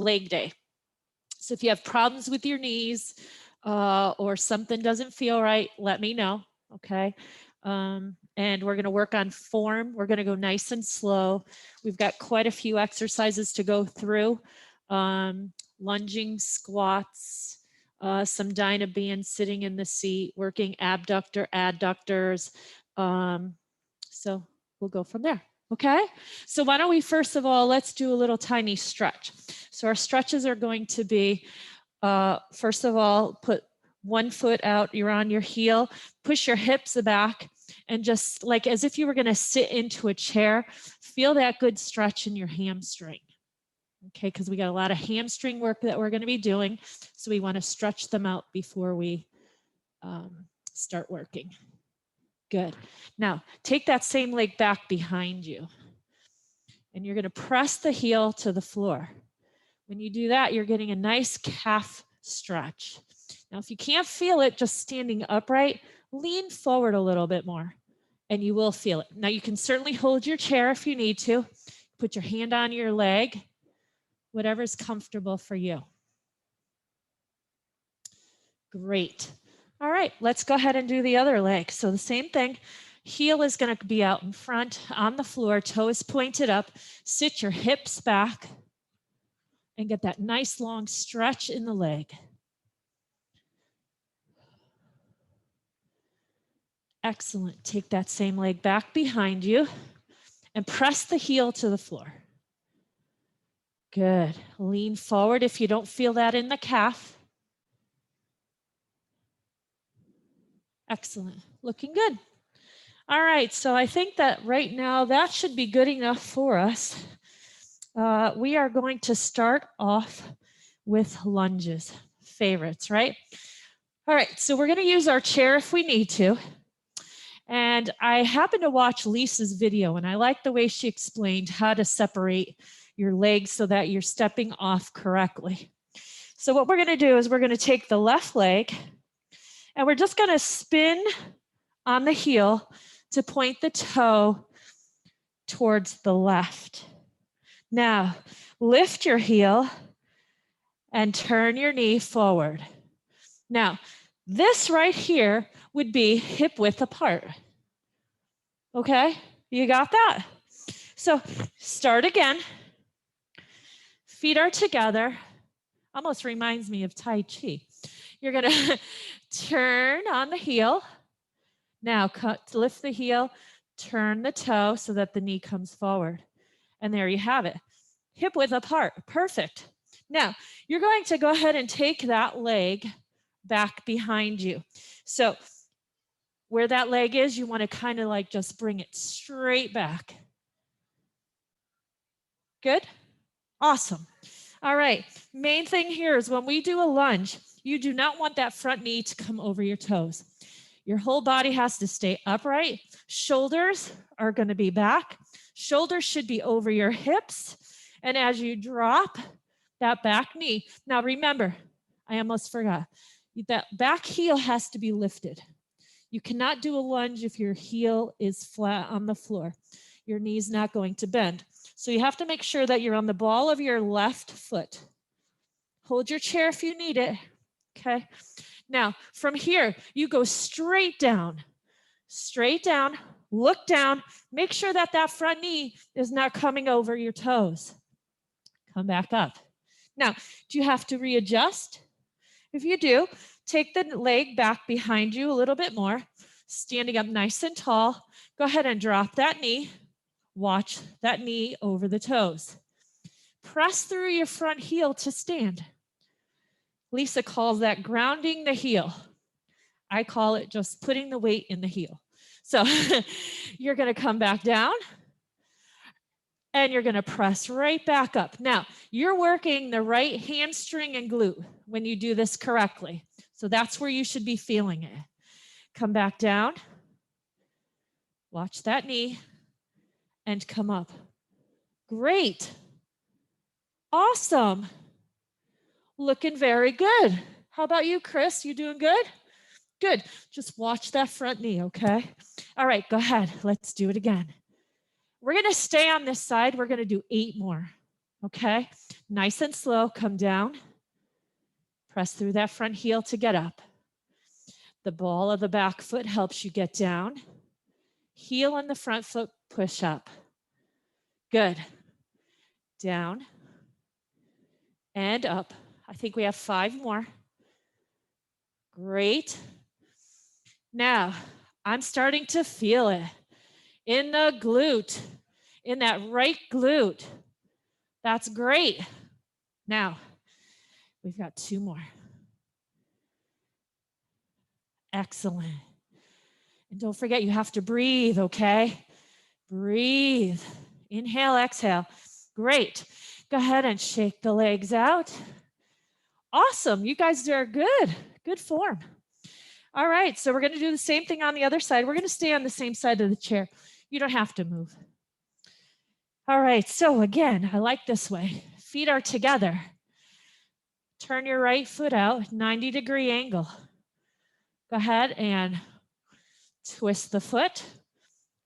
leg day. So if you have problems with your knees or something doesn't feel right, let me know, okay? And we're gonna work on form. We're gonna go nice and slow. We've got quite a few exercises to go through. Lunging, squats, some Dynaband sitting in the seat, working abductor, adductors. So we'll go from there. Okay, so why don't we first of all, let's do a little tiny stretch. So our stretches are going to be, first of all, put one foot out, you're on your heel, push your hips back, and just like as if you were gonna sit into a chair, feel that good stretch in your hamstring. Okay, because we got a lot of hamstring work that we're gonna be doing, so we wanna stretch them out before we start working. Good. Now, take that same leg back behind you. And you're going to press the heel to the floor. When you do that, you're getting a nice calf stretch. Now, if you can't feel it just standing upright, lean forward a little bit more, and you will feel it. Now, you can certainly hold your chair if you need to. Put your hand on your leg, whatever's comfortable for you. Great. All right, let's go ahead and do the other leg. So the same thing, heel is going to be out in front on the floor, toes pointed up, sit your hips back and get that nice long stretch in the leg. Excellent. Take that same leg back behind you and press the heel to the floor. Good. Lean forward if you don't feel that in the calf. Excellent. Looking good. All right, so I think that right now that should be good enough for us. We are going to start off with lunges, favorites, right? All right, so we're going to use our chair if we need to. And I happened to watch Lisa's video, and I like the way she explained how to separate your legs so that you're stepping off correctly. So what we're going to do is we're going to take the left leg, and we're just going to spin on the heel to point the toe towards the left. Now, lift your heel and turn your knee forward. Now, this right here would be hip width apart. Okay, you got that? So start again. Feet are together. Almost reminds me of Tai Chi. You're gonna turn on the heel. Now lift the heel, turn the toe so that the knee comes forward. And there you have it. Hip width apart, perfect. Now, you're going to go ahead and take that leg back behind you. So where that leg is, you want to kind of like just bring it straight back. Good? Awesome. All right, main thing here is when we do a lunge, you do not want that front knee to come over your toes. Your whole body has to stay upright. Shoulders are going to be back. Shoulders should be over your hips. And as you drop that back knee, now remember, I almost forgot, that back heel has to be lifted. You cannot do a lunge if your heel is flat on the floor. Your knee's not going to bend. So you have to make sure that you're on the ball of your left foot. Hold your chair if you need it, okay? Now, from here, you go straight down, look down, make sure that that front knee is not coming over your toes. Come back up. Now, do you have to readjust? If you do, take the leg back behind you a little bit more, standing up nice and tall. Go ahead and drop that knee. Watch that knee over the toes. Press through your front heel to stand. Lisa calls that grounding the heel. I call it just putting the weight in the heel. So you're going to come back down and you're going to press right back up. Now, you're working the right hamstring and glute when you do this correctly. So that's where you should be feeling it. Come back down. Watch that knee and come up. Great. Awesome. Looking very good. How about you, Chris? You doing good? Good. Just watch that front knee, okay? All right, go ahead. Let's do it again. We're going to stay on this side. We're going to do 8 more. Okay, nice and slow, come down. Press through that front heel to get up. The ball of the back foot helps you get down. Heel and the front foot push up. Good. Down and up. I think we have 5 more. Great. Now, I'm starting to feel it in the glute, in that right glute. That's great. Now, we've got 2 more. Excellent. And don't forget, you have to breathe, okay? Breathe. Inhale, exhale. Great. Go ahead and shake the legs out. Awesome. You guys are good. Good form. All right. So we're going to do the same thing on the other side. We're going to stay on the same side of the chair. You don't have to move. All right. So again, I like this way. Feet are together. Turn your right foot out, 90-degree angle. Go ahead and twist the foot.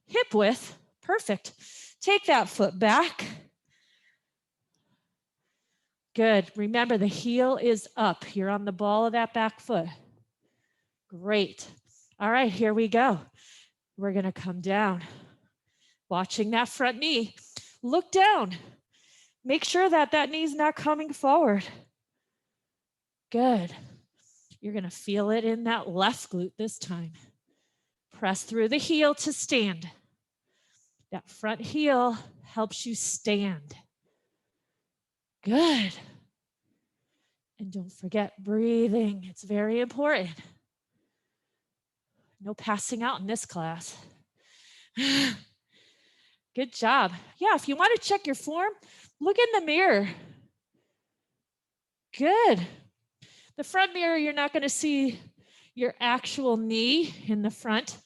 Hip width. Perfect. Take that foot back. Good. Remember, the heel is up. You're on the ball of that back foot. Great. All right, here we go. We're going to come down. Watching that front knee. Look down. Make sure that that knee's not coming forward. Good. You're going to feel it in that left glute this time. Press through the heel to stand. That front heel helps you stand. Good. And don't forget breathing. It's very important. No passing out in this class. Good job. Yeah, if you want to check your form, look in the mirror. Good. The front mirror, you're not going to see your actual knee in the front.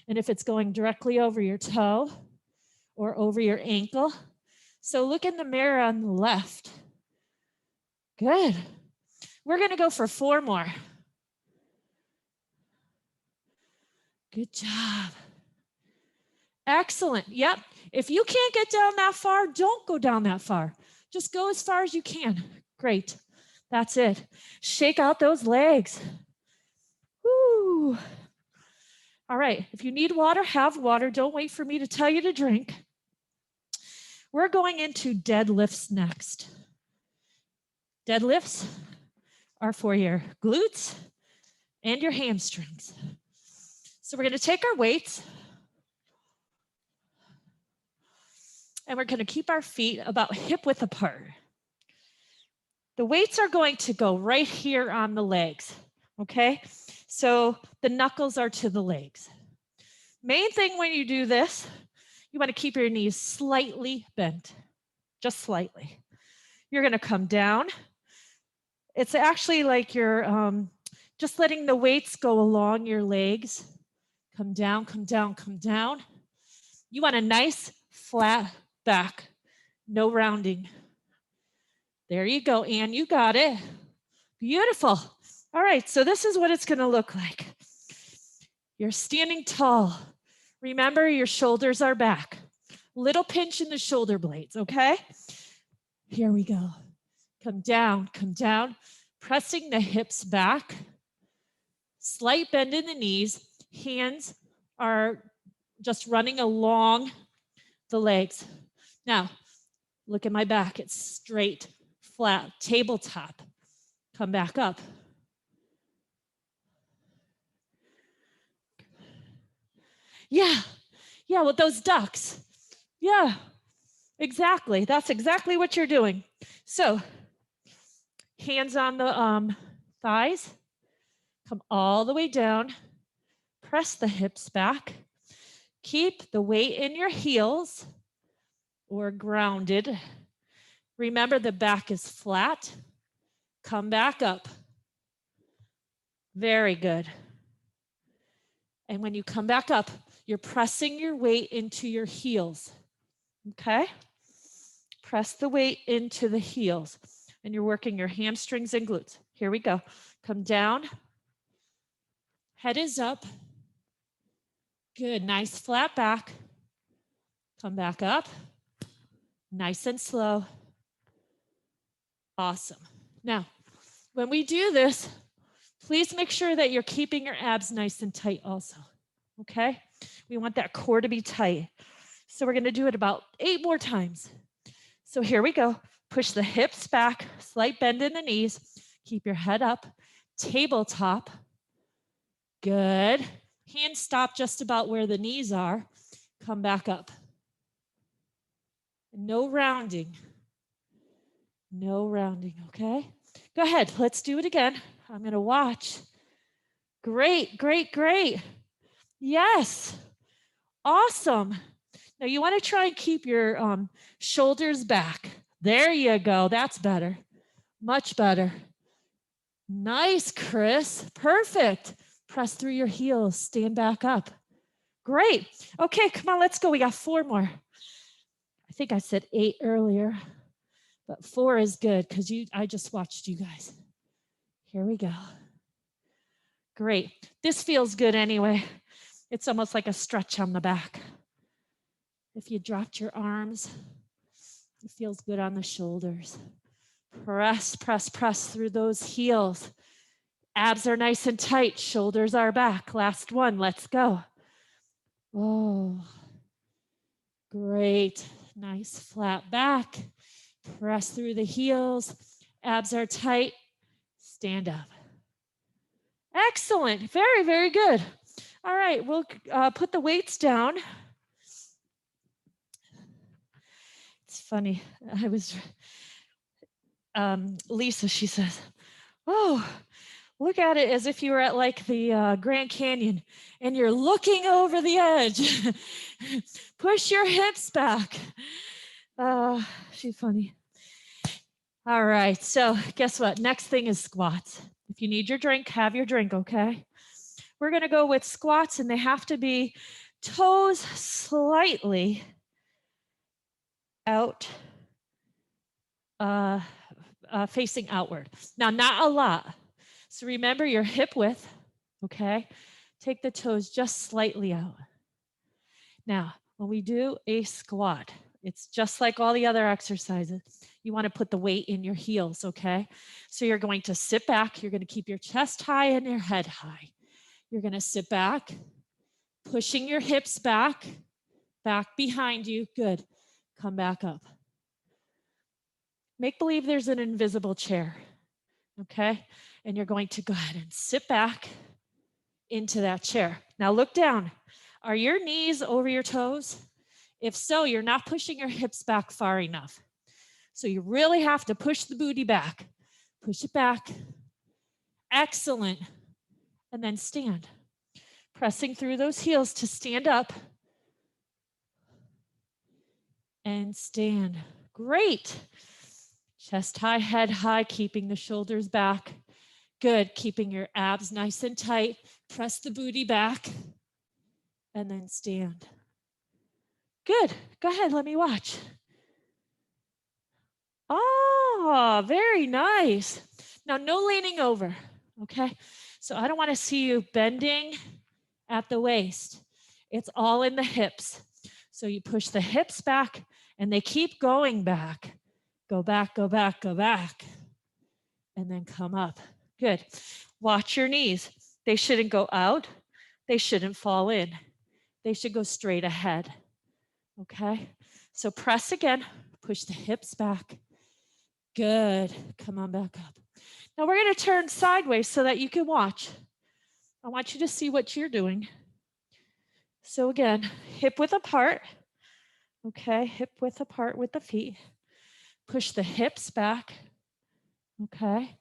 And if it's going directly over your toe or over your ankle. So look in the mirror on the left. Good. We're going to go for 4 more. Good job. Excellent. Yep. If you can't get down that far, don't go down that far. Just go as far as you can. Great. That's it. Shake out those legs. Woo. All right. If you need water, have water. Don't wait for me to tell you to drink. We're going into deadlifts next. Deadlifts are for your glutes and your hamstrings. So we're going to take our weights and we're going to keep our feet about hip width apart. The weights are going to go right here on the legs, okay? So the knuckles are to the legs. Main thing when you do this, you want to keep your knees slightly bent, just slightly. You're going to come down. It's actually like you're just letting the weights go along your legs. Come down, come down, come down. You want a nice flat back, no rounding. There you go, Anne, you got it. Beautiful. All right, so this is what it's going to look like. You're standing tall. Remember, your shoulders are back. Little pinch in the shoulder blades, okay? Here we go. Come down, pressing the hips back. Slight bend in the knees. Hands are just running along the legs. Now, look at my back. It's straight, flat, tabletop. Come back up. Yeah, with those ducks. Yeah, exactly. That's exactly what you're doing. So, hands on the thighs. Come all the way down. Press the hips back. Keep the weight in your heels or grounded. Remember, the back is flat. Come back up. Very good. And when you come back up, you're pressing your weight into your heels. Okay? Press the weight into the heels. And you're working your hamstrings and glutes. Here we go. Come down. Head is up. Good. Nice flat back. Come back up. Nice and slow. Awesome. Now, when we do this, please make sure that you're keeping your abs nice and tight also, okay? We want that core to be tight. So we're gonna do it about 8 more times. So here we go. Push the hips back, slight bend in the knees. Keep your head up, tabletop. Good. Hands stop just about where the knees are. Come back up. No rounding. No rounding, okay? Go ahead, let's do it again. I'm gonna watch. Great, great, great. Yes, awesome. Now you wanna try and keep your shoulders back. There you go, that's better. Much better. Nice, Chris, perfect. Press through your heels, stand back up. Great, okay, come on, let's go, we got 4 more. I think I said 8 earlier, but 4 is good because I just watched you guys. Here we go. Great. This feels good anyway. It's almost like a stretch on the back. If you dropped your arms, it feels good on the shoulders. Press, press, press through those heels. Abs are nice and tight. Shoulders are back. Last one. Let's go. Oh, great. Nice flat back. Press through the heels. Abs are tight. Stand up. Excellent. Very, very good. All right, we'll put the weights down. It's funny. I was, Lisa, she says, oh, look at it as if you were at like the Grand Canyon and you're looking over the edge. Push your hips back. She's funny. All right, so guess what? Next thing is squats. If you need your drink, have your drink, okay? We're gonna go with squats and they have to be toes slightly out, facing outward. Now, not a lot. So remember your hip width, okay? Take the toes just slightly out. Now, when we do a squat, it's just like all the other exercises. You want to put the weight in your heels, okay? So you're going to sit back. You're going to keep your chest high and your head high. You're going to sit back, pushing your hips back, back behind you. Good. Come back up. Make believe there's an invisible chair, okay? And you're going to go ahead and sit back into that chair. Now look down. Are your knees over your toes? If so, you're not pushing your hips back far enough. So you really have to push the booty back. Push it back. Excellent. And then stand. Pressing through those heels to stand up. And stand. Great. Chest high, head high, keeping the shoulders back. Good. Keeping your abs nice and tight. Press the booty back. And then stand. Good. Go ahead. Let me watch. Oh, very nice. Now, no leaning over, okay? So I don't want to see you bending at the waist. It's all in the hips. So you push the hips back and they keep going back. Go back, go back, go back. And then come up. Good. Watch your knees. They shouldn't go out. They shouldn't fall in. They should go straight ahead. Okay? So press again. Push the hips back. Good. Come on back up. Now we're going to turn sideways so that you can watch. I want you to see what you're doing. So again, hip width apart. Okay, hip width apart with the feet. Push the hips back. Okay.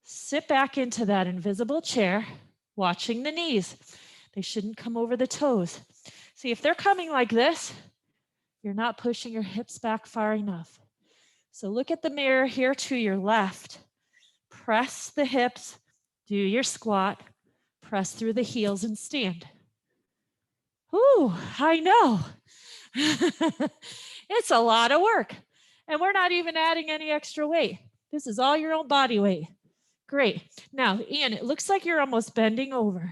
Sit back into that invisible chair, watching the knees. They shouldn't come over the toes. See, if they're coming like this, you're not pushing your hips back far enough. So look at the mirror here to your left. Press the hips, do your squat, press through the heels and stand. Ooh, I know. It's a lot of work. And we're not even adding any extra weight. This is all your own body weight. Great. Now, Ian, it looks like you're almost bending over.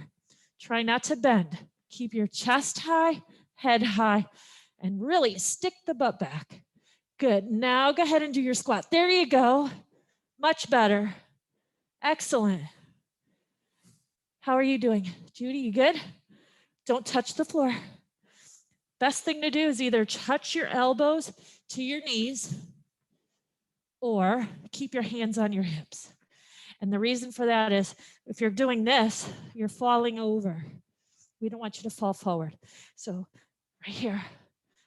Try not to bend. Keep your chest high, head high, and really stick the butt back. Good. Now go ahead and do your squat. There you go. Much better. Excellent. How are you doing? Judy, you good? Don't touch the floor. Best thing to do is either touch your elbows to your knees or keep your hands on your hips. And the reason for that is if you're doing this, you're falling over. We don't want you to fall forward. So right here,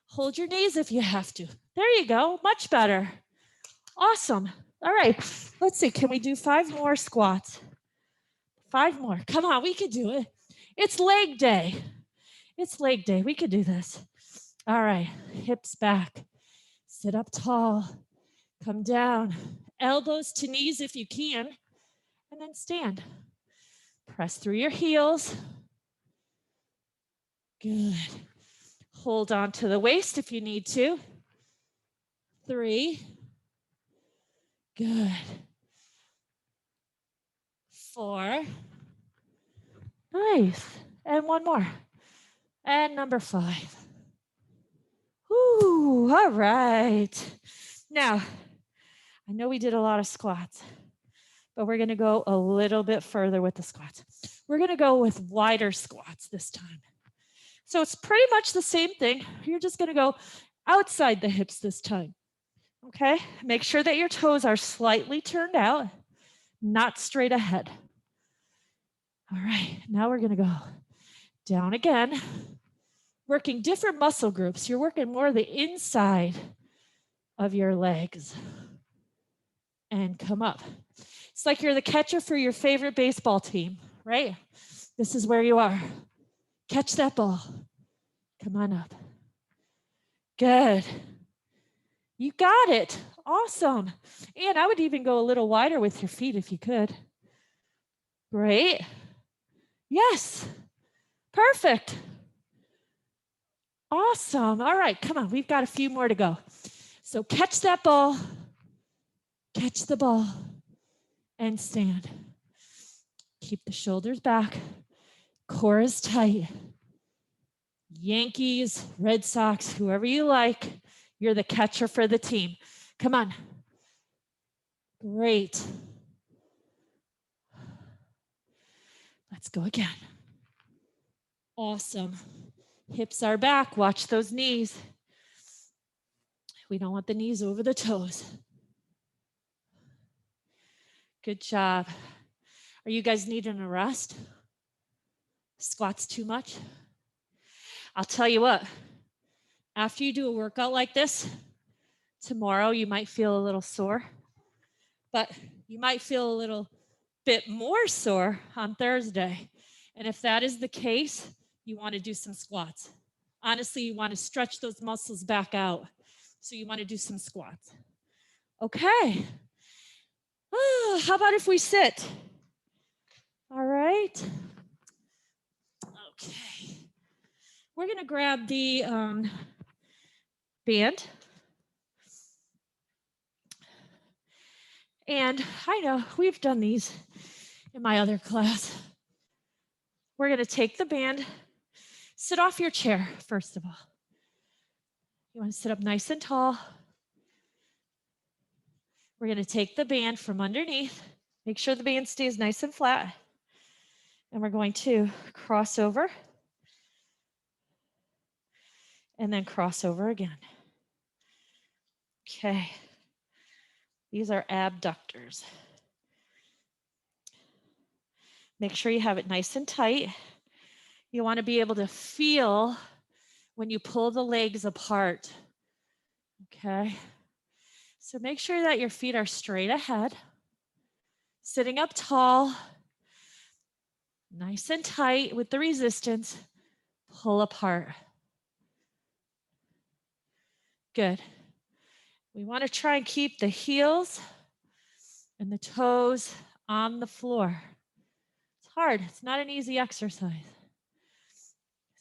hold your knees if you have to. There you go, much better. Awesome. All right, let's see, can we do 5 more squats? 5 more, come on, we can do it. It's leg day. It's leg day, we can do this. All right, hips back, sit up tall, come down, elbows to knees if you can, and then stand. Press through your heels. Good. Hold on to the waist if you need to. 3. Good. 4. Nice. And 1 more. And number 5. Ooh, all right. Now, I know we did a lot of squats, but we're going to go a little bit further with the squats. We're going to go with wider squats this time. So it's pretty much the same thing. You're just going to go outside the hips this time. Okay? Make sure that your toes are slightly turned out, not straight ahead. All right, now we're going to go down again, working different muscle groups. You're working more the inside of your legs. And come up. It's like you're the catcher for your favorite baseball team, right? This is where you are. Catch that ball. Come on up. Good. You got it. Awesome. And I would even go a little wider with your feet if you could. Great. Yes. Perfect. Awesome. All right, come on. We've got a few more to go. So catch that ball. Catch the ball. And stand. Keep the shoulders back. Core is tight. Yankees, Red Sox, whoever you like, you're the catcher for the team. Come on. Great. Let's go again. Awesome. Hips are back. Watch those knees. We don't want the knees over the toes. Good job. Are you guys needing a rest? Squats too much? I'll tell you what, after you do a workout like this, tomorrow you might feel a little sore, but you might feel a little bit more sore on Thursday. And if that is the case, you want to do some squats. Honestly, you want to stretch those muscles back out. So you want to do some squats. Okay. How about if we sit? All right. Okay. We're going to grab the band. And I know we've done these in my other class. We're going to take the band, sit off your chair, first of all. You want to sit up nice and tall. We're going to take the band from underneath. Make sure the band stays nice and flat. And we're going to cross over. And then cross over again. Okay. These are abductors. Make sure you have it nice and tight. You want to be able to feel when you pull the legs apart. Okay. So make sure that your feet are straight ahead. Sitting up tall. Nice and tight with the resistance. Pull apart. Good. We want to try and keep the heels and the toes on the floor. It's hard. It's not an easy exercise.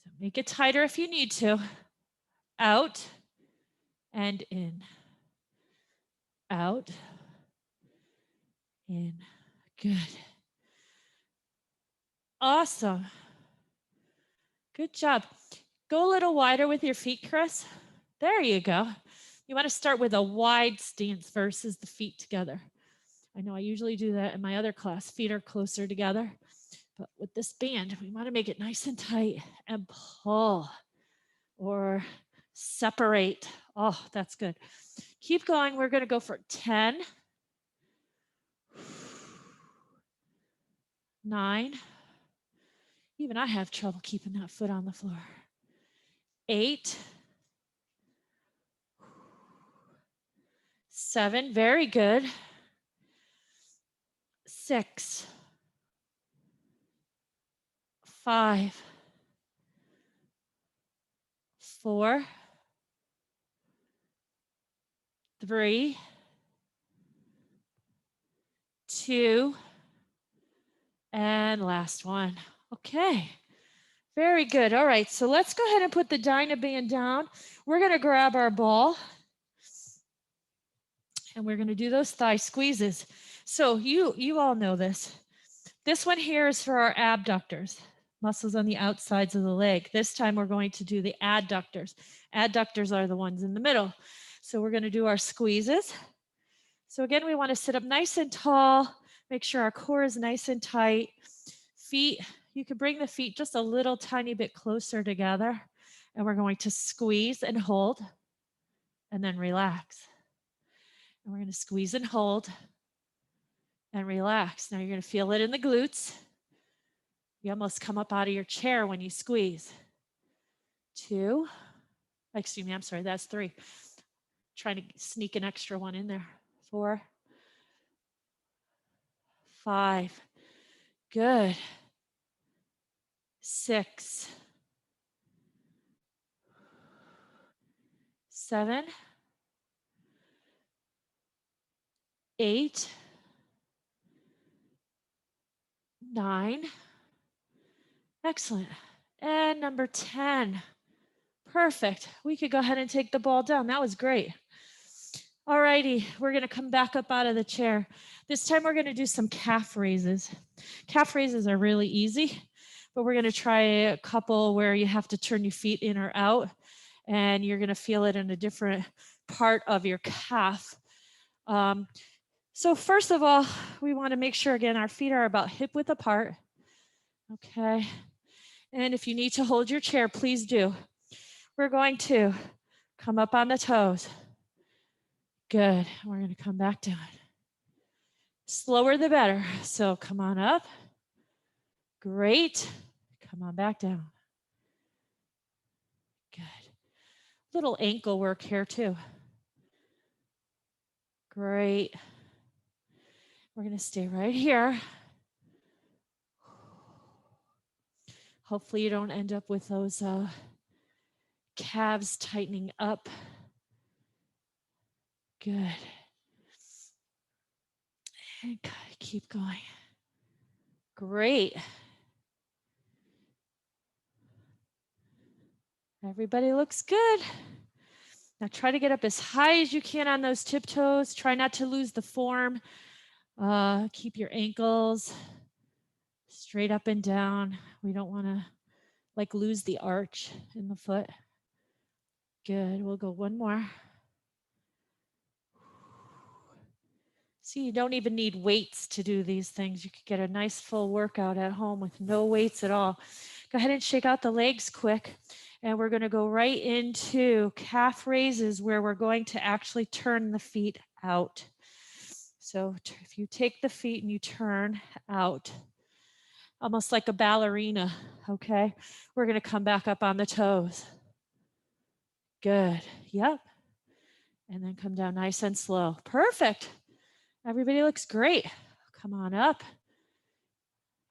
So make it tighter if you need to. Out and in. Out. In. Good. Awesome. Good job. Go a little wider with your feet, Chris. There you go. You want to start with a wide stance versus the feet together. I know I usually do that in my other class. Feet are closer together. But with this band, we want to make it nice and tight and pull or separate. Oh, that's good. Keep going. We're going to go for 10, 9. Even I have trouble keeping that foot on the floor. 8, 7. Very good. 6, 5, 4, 3, 2, and last one. Okay. Very good. All right, so let's go ahead and put the Dynaband down. We're going to grab our ball, and we're going to do those thigh squeezes. So you all know this. This one here is for our abductors, muscles on the outsides of the leg. This time we're going to do the adductors. Adductors are the ones in the middle. So we're going to do our squeezes. So again, we want to sit up nice and tall, make sure our core is nice and tight. Feet, you can bring the feet just a little tiny bit closer together, and we're going to squeeze and hold, and then relax. And we're going to squeeze and hold and relax. Now you're going to feel it in the glutes. You almost come up out of your chair when you squeeze. 2, excuse me, I'm sorry, that's 3. Trying to sneak an extra one in there. 4, 5, good. 6, 7, 8, 9. Excellent. And number 10. Perfect. We could go ahead and take the ball down. That was great. All righty, we're going to come back up out of the chair. This time we're going to do some calf raises. Calf raises are really easy, but we're going to try a couple where you have to turn your feet in or out, and you're going to feel it in a different part of your calf. So first of all, we want to make sure, again, our feet are about hip width apart. Okay. And if you need to hold your chair, please do. We're going to come up on the toes. Good. We're going to come back down. Slower the better. So come on up. Great. Come on back down. Good. Little ankle work here too. Great. We're going to stay right here. Hopefully you don't end up with those calves tightening up. Good. And keep going. Great. Everybody looks good. Now try to get up as high as you can on those tiptoes. Try not to lose the form. Keep your ankles straight up and down. We don't want to lose the arch in the foot. Good. We'll go one more. See, you don't even need weights to do these things. You could get a nice full workout at home with no weights at all. Go ahead and shake out the legs quick. And we're going to go right into calf raises where we're going to actually turn the feet out. So if you take the feet and you turn out, almost like a ballerina, okay? We're going to come back up on the toes. Good. Yep. And then come down nice and slow. Perfect. Everybody looks great. Come on up.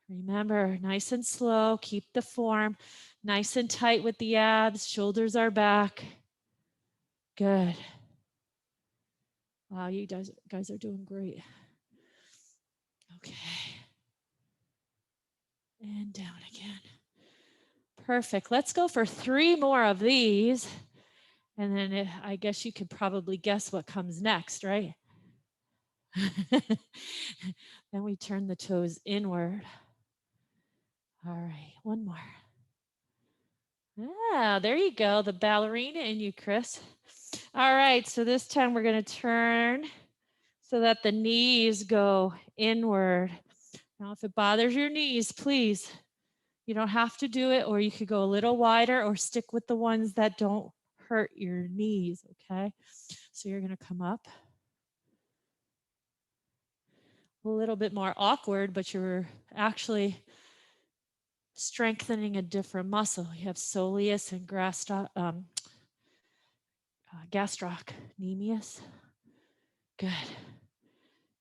Remember, nice and slow. Keep the form nice and tight with the abs. Shoulders are back. Good. Wow, you guys are doing great. Okay. And down again. Perfect. Let's go for 3 more of these. And then I guess you could probably guess what comes next, right? Then we turn the toes inward. All right, one more. Ah, there you go, the ballerina in you, Chris. All right, so this time we're going to turn. so that the knees go inward. Now, if it bothers your knees, please, you don't have to do it, or you could go a little wider or stick with the ones that don't hurt your knees, okay? So you're gonna come up. A little bit more awkward, but you're actually strengthening a different muscle. You have soleus and gastrocnemius. Good.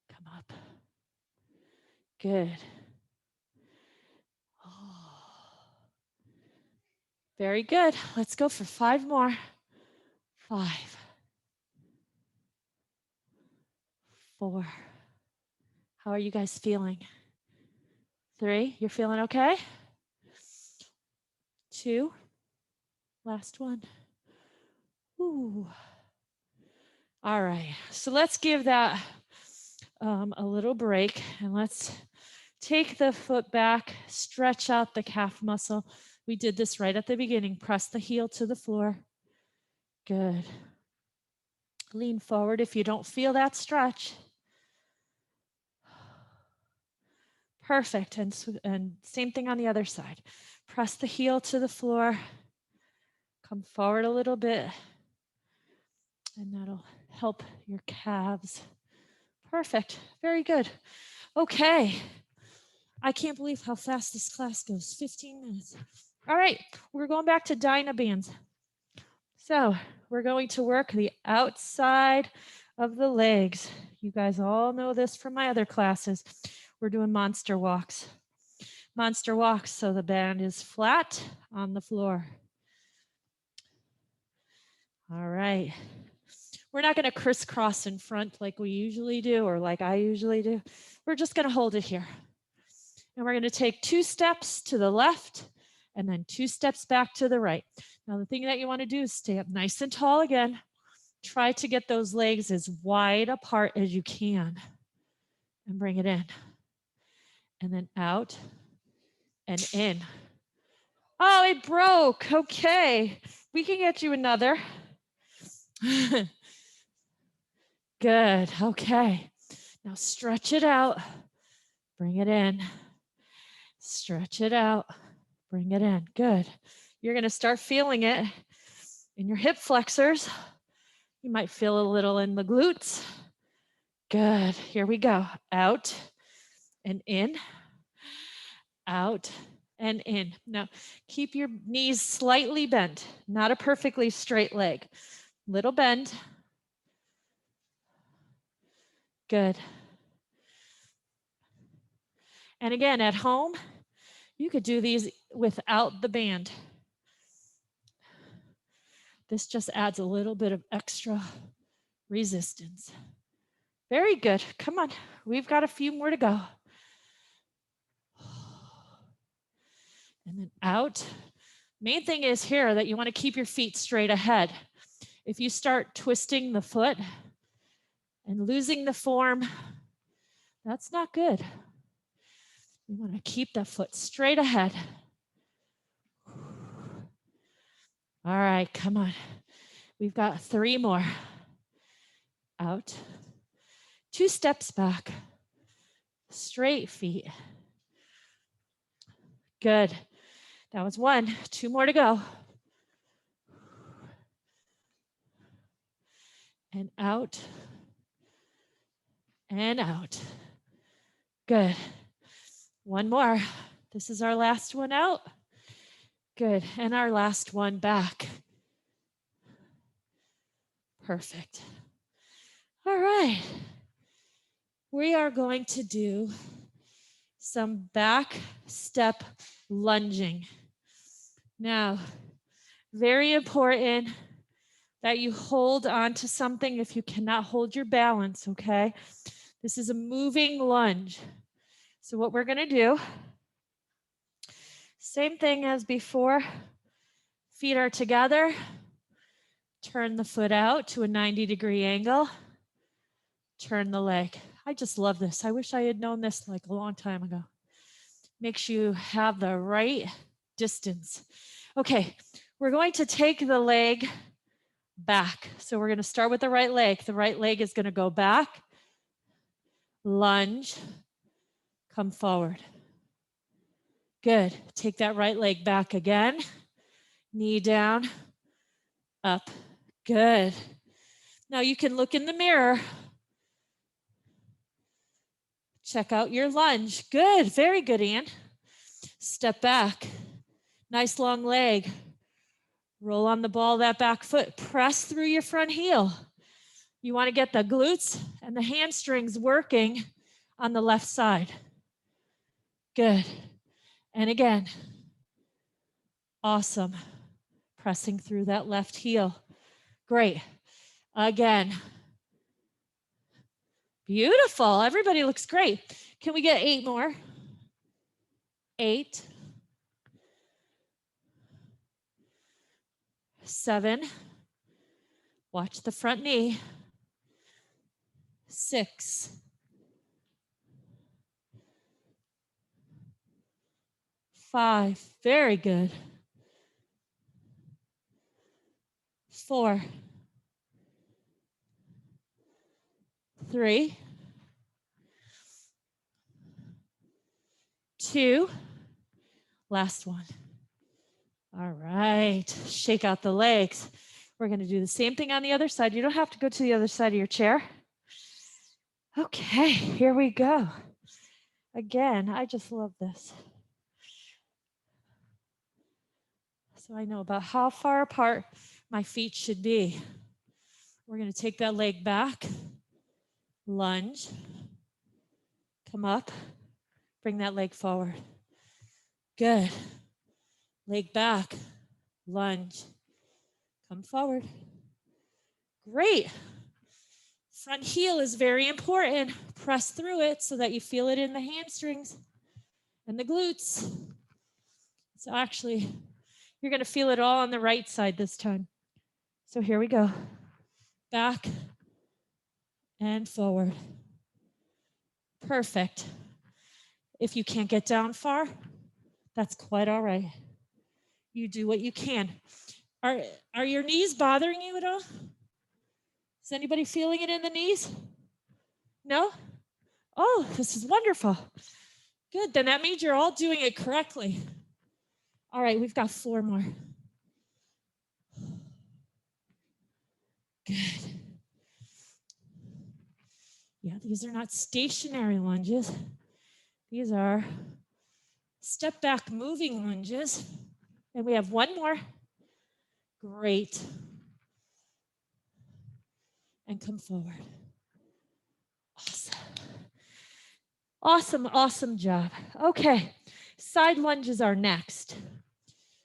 Come up. Good. Oh. Very good. Let's go for 5 more. 5, 4. How are you guys feeling? 3, you're feeling okay? 2, last one. Ooh. All right, so let's give that a little break, and let's take the foot back, stretch out the calf muscle. We did this right at the beginning. Press the heel to the floor. Good. Lean forward if you don't feel that stretch. Perfect, and same thing on the other side. Press the heel to the floor. Come forward a little bit, and that'll help your calves. Perfect, very good. Okay, I can't believe how fast this class goes, 15 minutes. All right, we're going back to Dynabands. So we're going to work the outside of the legs. You guys all know this from my other classes. We're doing monster walks. Monster walks, so the band is flat on the floor. All right. We're not going to crisscross in front like we usually do, or like I usually do. We're just going to hold it here. And we're going to take 2 steps to the left and then 2 steps back to the right. Now, the thing that you want to do is stay up nice and tall again. Try to get those legs as wide apart as you can and bring it in. And then out and in. Oh, it broke. Okay. We can get you another. Good. Okay. Now stretch it out. Bring it in. Stretch it out. Bring it in. Good. You're going to start feeling it in your hip flexors. You might feel a little in the glutes. Good. Here we go. Out and in. Out and in. Now, keep your knees slightly bent, not a perfectly straight leg. Little bend. Good. And again, at home, you could do these without the band. This just adds a little bit of extra resistance. Very good. Come on. We've got a few more to go. And then out. Main thing is here that you want to keep your feet straight ahead. If you start twisting the foot and losing the form, that's not good. You want to keep the foot straight ahead. All right, come on. We've got 3 more. Out. 2 steps back. Straight feet. Good. That was 1. 2 more to go. And out. And out. Good. 1 more. This is our last one out. Good. And our last one back. Perfect. All right. We are going to do some back step lunging. Now, very important that you hold on to something if you cannot hold your balance, okay? This is a moving lunge. So what we're going to do, same thing as before. Feet are together. Turn the foot out to a 90-degree angle. Turn the leg. I just love this. I wish I had known this like a long time ago. Makes you have the right distance. Okay, we're going to take the leg back. So we're going to start with the right leg. The right leg is going to go back lunge, come forward. Good. Take that right leg back again. Knee down, up. Good. Now you can look in the mirror. Check out your lunge. Good. Very good, Ann. Step back. Nice long leg. Roll on the ball of that back foot. Press through your front heel. You want to get the glutes and the hamstrings working on the left side. Good. And again. Awesome. Pressing through that left heel. Great. Again. Beautiful. Everybody looks great. Can we get 8 more? 8. 7. Watch the front knee. 6. 5. Very good. 4. 3. 2. Last one. All right. Shake out the legs. We're going to do the same thing on the other side. You don't have to go to the other side of your chair. Okay, here we go. Again, I just love this. So I know about how far apart my feet should be. We're going to take that leg back, lunge, come up, bring that leg forward. Good. Leg back, lunge, come forward. Great. Front heel is very important. Press through it so that you feel it in the hamstrings and the glutes. So actually, you're going to feel it all on the right side this time. So here we go. Back and forward. Perfect. If you can't get down far, that's quite all right. You do what you can. Are your knees bothering you at all? Is anybody feeling it in the knees? No? Oh, this is wonderful. Good, then that means you're all doing it correctly. All right, we've got 4 more. Good. Yeah, these are not stationary lunges. These are step back moving lunges. And we have 1 more. Great. And come forward. Awesome. Awesome, awesome job. Okay, side lunges are next.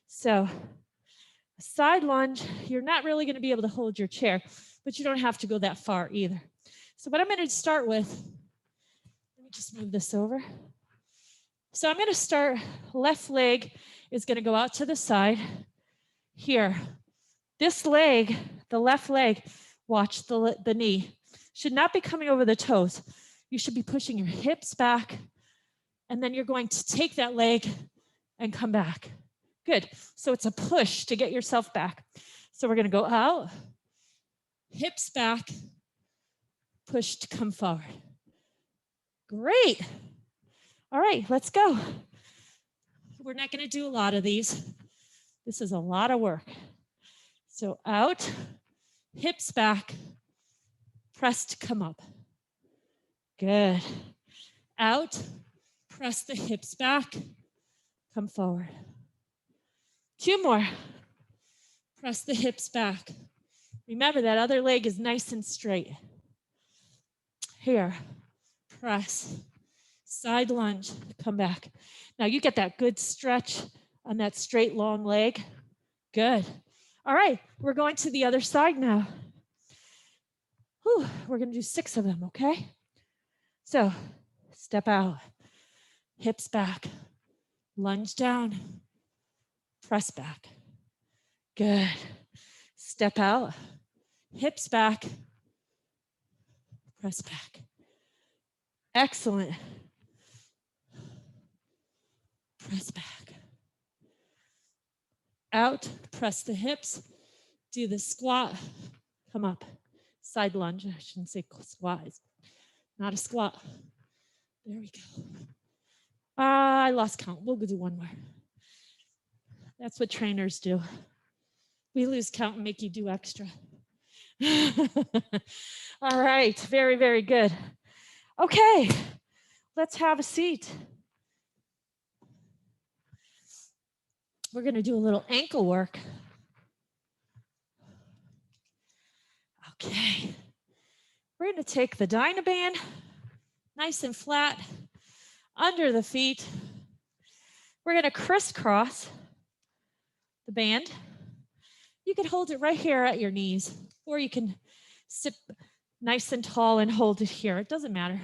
So side lunge, you're not really going to be able to hold your chair, but you don't have to go that far either. So what I'm going to start with, let me just move this over. So I'm going to start, left leg is going to go out to the side here. This leg, the left leg, watch the knee, should not be coming over the toes. You should be pushing your hips back, and then you're going to take that leg and come back. Good. So it's a push to get yourself back. So we're going to go out, hips back, push to come forward. Great. All right, let's go. We're not going to do a lot of these. This is a lot of work. So out, hips back, press to come up. Good. Out, press the hips back, come forward. 2 more. Press the hips back. Remember that other leg is nice and straight. Here, press, side lunge, come back. Now you get that good stretch on that straight long leg. Good. All right, we're going to the other side now. Whew, we're going to do 6 of them, okay? So step out, hips back, lunge down, press back. Good. Step out, hips back, press back. Excellent. Press back. Out, press the hips, do the squat, come up. Side lunge, I shouldn't say squat, it's not a squat. There we go. I lost count. We'll do one more. That's what trainers do. We lose count and make you do extra. All right, very, very good. Okay, let's have a seat. We're going to do a little ankle work. Okay, we're going to take the Dynaband, nice and flat, under the feet. We're going to crisscross the band. You can hold it right here at your knees, or you can sit nice and tall and hold it here. It doesn't matter.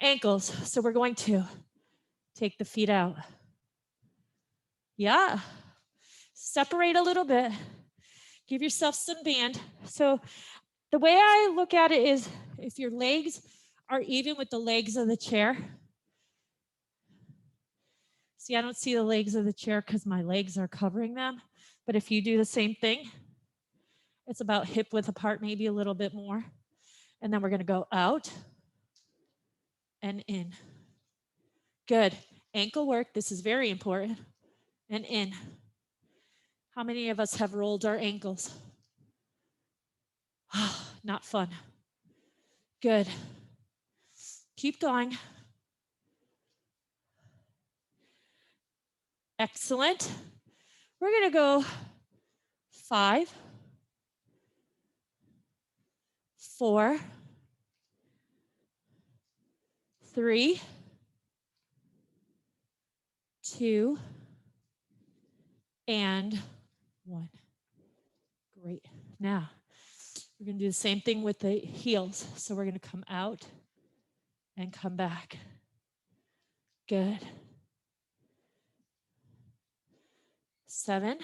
Ankles. So we're going to take the feet out. Yeah. Separate a little bit. Give yourself some band. So the way I look at it is if your legs are even with the legs of the chair. See, I don't see the legs of the chair because my legs are covering them. But if you do the same thing, it's about hip width apart, maybe a little bit more. And then we're going to go out and in. Good. Ankle work. This is very important. And in. How many of us have rolled our ankles? Not fun. Good. Keep going. Excellent. We're going to go 5, 4, 3, 2, and 1. Great. Now, we're going to do the same thing with the heels. So we're going to come out and come back. Good. 7,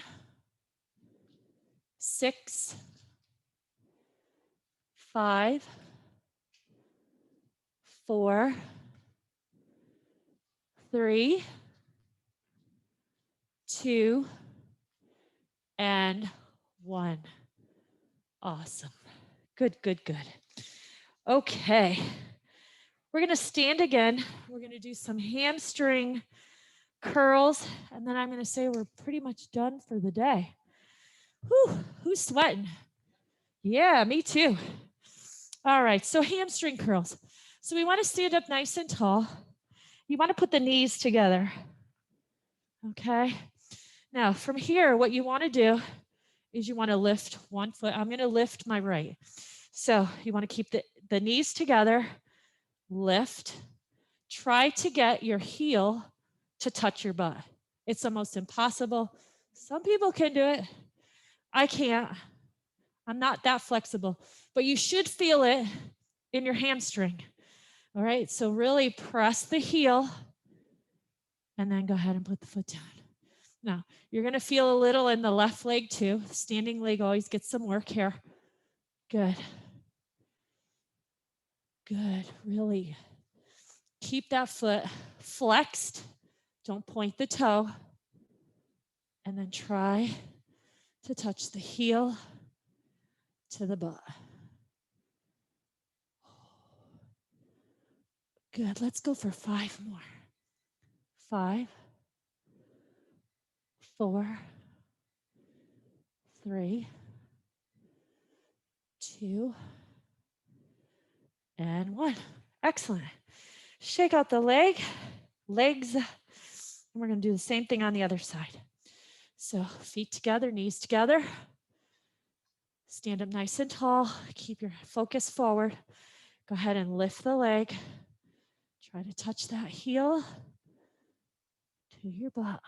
6, 5, 4, 3, 2, and 1. Awesome. Good, good, good. Okay. We're going to stand again. We're going to do some hamstring curls, and then I'm going to say we're pretty much done for the day. Whew, who's sweating? Yeah, me too. All right, so hamstring curls. So we want to stand up nice and tall. You want to put the knees together. Okay. Now, from here, what you want to do is you want to lift one foot. I'm going to lift my right. So you want to keep the knees together, lift. Try to get your heel to touch your butt. It's almost impossible. Some people can do it. I can't. I'm not that flexible, but you should feel it in your hamstring. All right, so really press the heel and then go ahead and put the foot down. Now, you're going to feel a little in the left leg too. The standing leg always gets some work here. Good. Good, really. Keep that foot flexed. Don't point the toe. And then try to touch the heel to the butt. Good, let's go for 5 more. 5, 4, 3, 2, and 1. Excellent. Shake out the legs, and we're going to do the same thing on the other side. So feet together, knees together. Stand up nice and tall. Keep your focus forward. Go ahead and lift the leg. Try to touch that heel to your butt.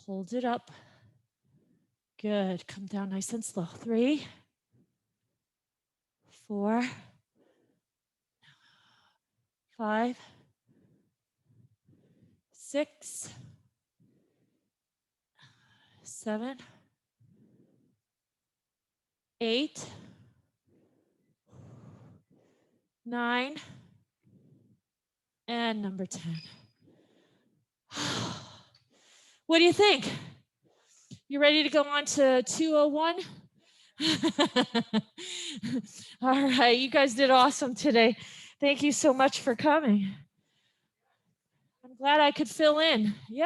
Hold it up. Good. Come down nice and slow. 3, 4, 5, 6, 7, 8, 9, and number 10. What do you think? You ready to go on to 201? All right, you guys did awesome today. Thank you so much for coming. I'm glad I could fill in. Yeah.